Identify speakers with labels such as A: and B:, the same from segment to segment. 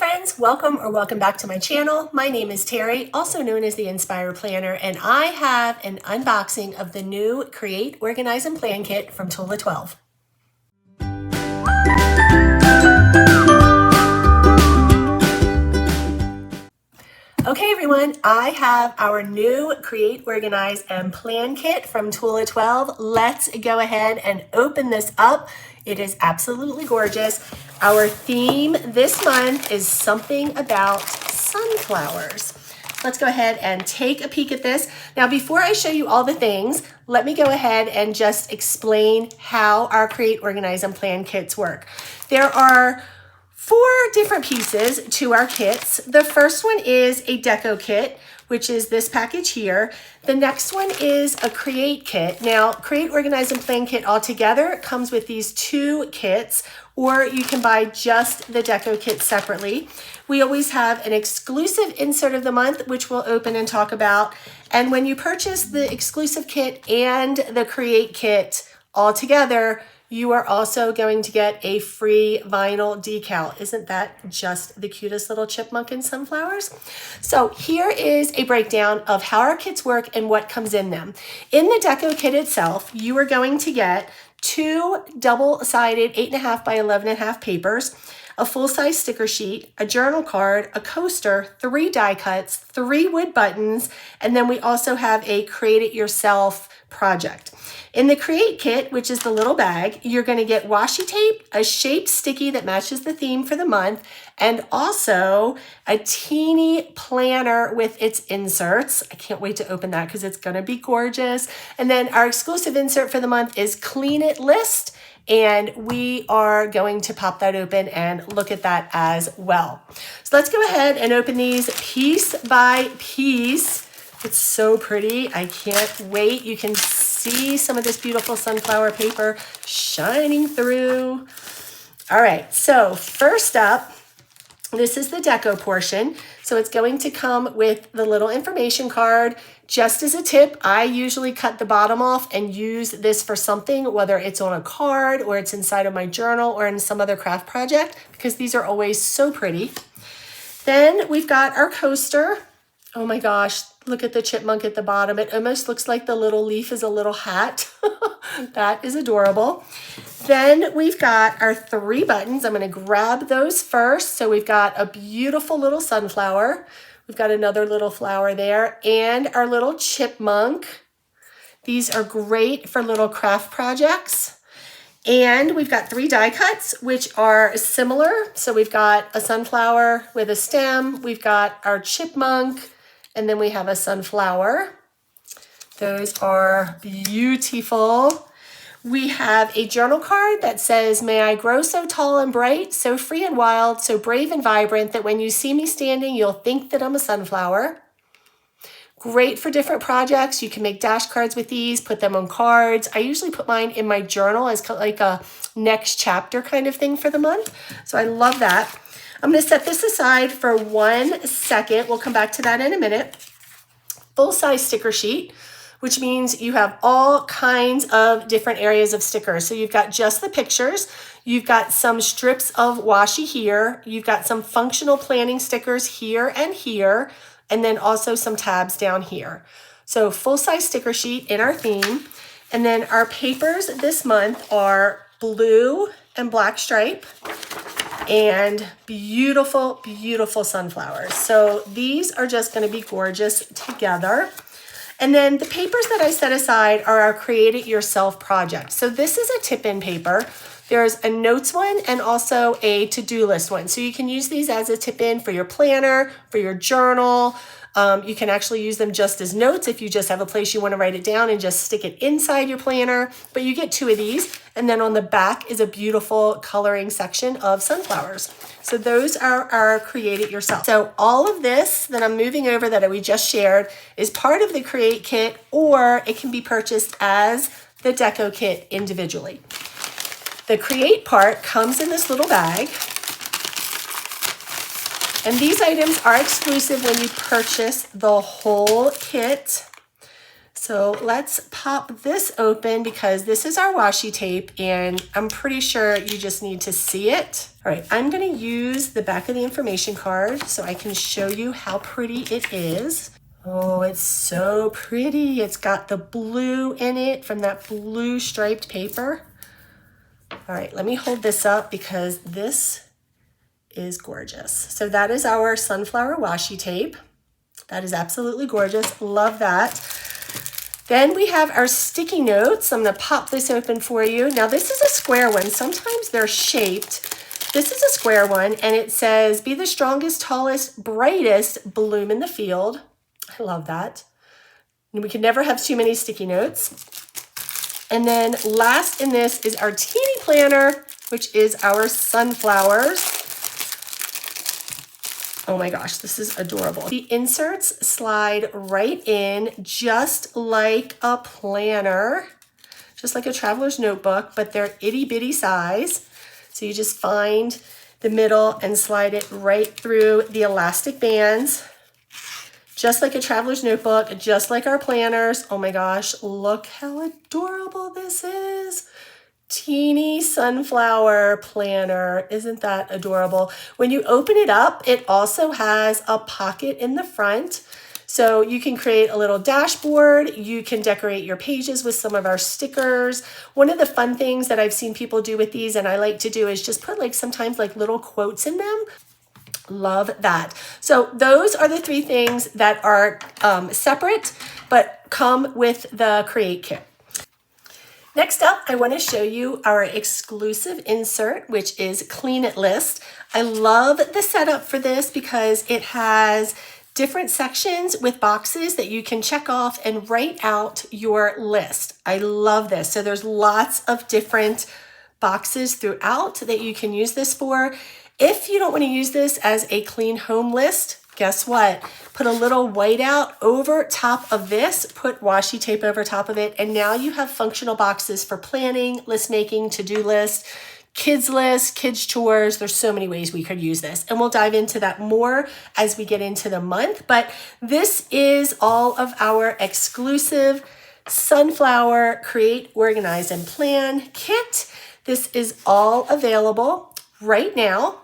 A: friends, welcome back to my channel. My name is Terry, also known as the Inspire Planner, and I have an unboxing of the new Create, Organize, and Plan kit from Tula XII. Okay everyone, I have our new Create, Organize, and Plan kit from Tula XII. Let's go ahead and open this up. It is absolutely gorgeous. Our theme this month is something about sunflowers. Let's go ahead and take a peek at this. Now, before I show you all the things, let me go ahead and just explain how our Create, Organize, and Plan kits work. There are 4 different pieces to our kits. The first one is a deco kit, which is this package here. The next one is a Create kit. Now, Create, Organize, and Plan kit altogether comes with these 2 kits, or you can buy just the deco kit separately. We always have an exclusive insert of the month, which we'll open and talk about. And when you purchase the exclusive kit and the Create kit altogether, you are also going to get a free vinyl decal. Isn't that just the cutest little chipmunk and sunflowers? So here is a breakdown of how our kits work and what comes in them. In the deco kit itself, you are going to get 2 double-sided 8.5 by 11.5 papers, a full-size sticker sheet, a journal card, a coaster, 3 die cuts, 3 wood buttons, and then we also have a create-it-yourself project. In the Create kit, which is the little bag, you're going to get washi tape, a shaped sticky that matches the theme for the month, and also a teeny planner with its inserts. I can't wait to open that because it's going to be gorgeous. And then our exclusive insert for the month is Clean It List, and we are going to pop that open and look at that as well. So let's go ahead and open these piece by piece. It's so pretty. I can't wait. You can see some of this beautiful sunflower paper shining through. All right, so first up, this is the deco portion. So it's going to come with the little information card. Just as a tip, I usually cut the bottom off and use this for something, whether it's on a card or it's inside of my journal or in some other craft project, because these are always so pretty. Then we've got our coaster. Oh my gosh, look at the chipmunk at the bottom. It almost looks like the little leaf is a little hat. That is adorable. Then we've got our 3 buttons. I'm going to grab those first. So we've got a beautiful little sunflower. We've got another little flower there and our little chipmunk. These are great for little craft projects. And we've got 3 die cuts, which are similar. So we've got a sunflower with a stem. We've got our chipmunk. And then we have a sunflower. Those are beautiful. We have a journal card that says, "May I grow so tall and bright, so free and wild, so brave and vibrant, that when you see me standing, you'll think that I'm a sunflower." Great for different projects. You can make dash cards with these, put them on cards. I usually put mine in my journal as like a next chapter kind of thing for the month. So I love that. I'm going to set this aside for 1 second. We'll come back to that in a minute. Full-size sticker sheet, which means you have all kinds of different areas of stickers. So you've got just the pictures. You've got some strips of washi here. You've got some functional planning stickers here and here, and then also some tabs down here. So full-size sticker sheet in our theme. And then our papers this month are blue and black stripe, and beautiful, beautiful sunflowers. So these are just going to be gorgeous together. And then the papers that I set aside are our Create It Yourself project. So this is a tip-in paper. There's a notes one and also a to-do list one. So you can use these as a tip-in for your planner, for your journal. You can actually use them just as notes if you just have a place you want to write it down and just stick it inside your planner. But you get 2 of these. And then on the back is a beautiful coloring section of sunflowers. So those are our Create It Yourself. So all of this that I'm moving over that we just shared is part of the Create kit, or it can be purchased as the deco kit individually. The Create part comes in this little bag. And these items are exclusive when you purchase the whole kit. So let's pop this open because this is our washi tape and I'm pretty sure you just need to see it. All right, I'm gonna use the back of the information card so I can show you how pretty it is. Oh, it's so pretty. It's got the blue in it from that blue striped paper. All right, let me hold this up because this is gorgeous. So that is our sunflower washi tape. That is absolutely gorgeous. Love that. Then we have our sticky notes. I'm going to pop this open for you. Now this is a square one. Sometimes they're shaped. This is a square one and it says, be the strongest, tallest, brightest bloom in the field. I love that. And we can never have too many sticky notes. And then last in this is our teeny planner, which is our sunflowers. Oh my gosh, this is adorable. The inserts slide right in just like a planner, just like a traveler's notebook, but they're itty bitty size. So you just find the middle and slide it right through the elastic bands, just like a traveler's notebook, just like our planners. Oh my gosh, look how adorable this is. Teeny sunflower planner. Isn't that adorable? When you open it up, it also has a pocket in the front. So you can create a little dashboard. You can decorate your pages with some of our stickers. One of the fun things that I've seen people do with these and I like to do is just put like sometimes like little quotes in them. Love that. So those are the three things that are separate but come with the Create Kit. Next up, I want to show you our exclusive insert, which is Clean It List. I love the setup for this because it has different sections with boxes that you can check off and write out your list. I love this. So there's lots of different boxes throughout that you can use this for. If you don't want to use this as a clean home list, guess what? Put a little whiteout over top of this, put washi tape over top of it, and now you have functional boxes for planning, list making, to-do list, kids chores. There's so many ways we could use this, and we'll dive into that more as we get into the month. But this is all of our exclusive Sunflower Create, Organize, and Plan kit. This is all available right now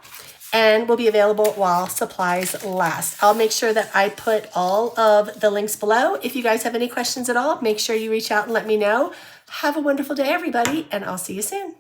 A: and will be available while supplies last. I'll make sure that I put all of the links below. If you guys have any questions at all, make sure you reach out and let me know. Have a wonderful day, everybody, and I'll see you soon.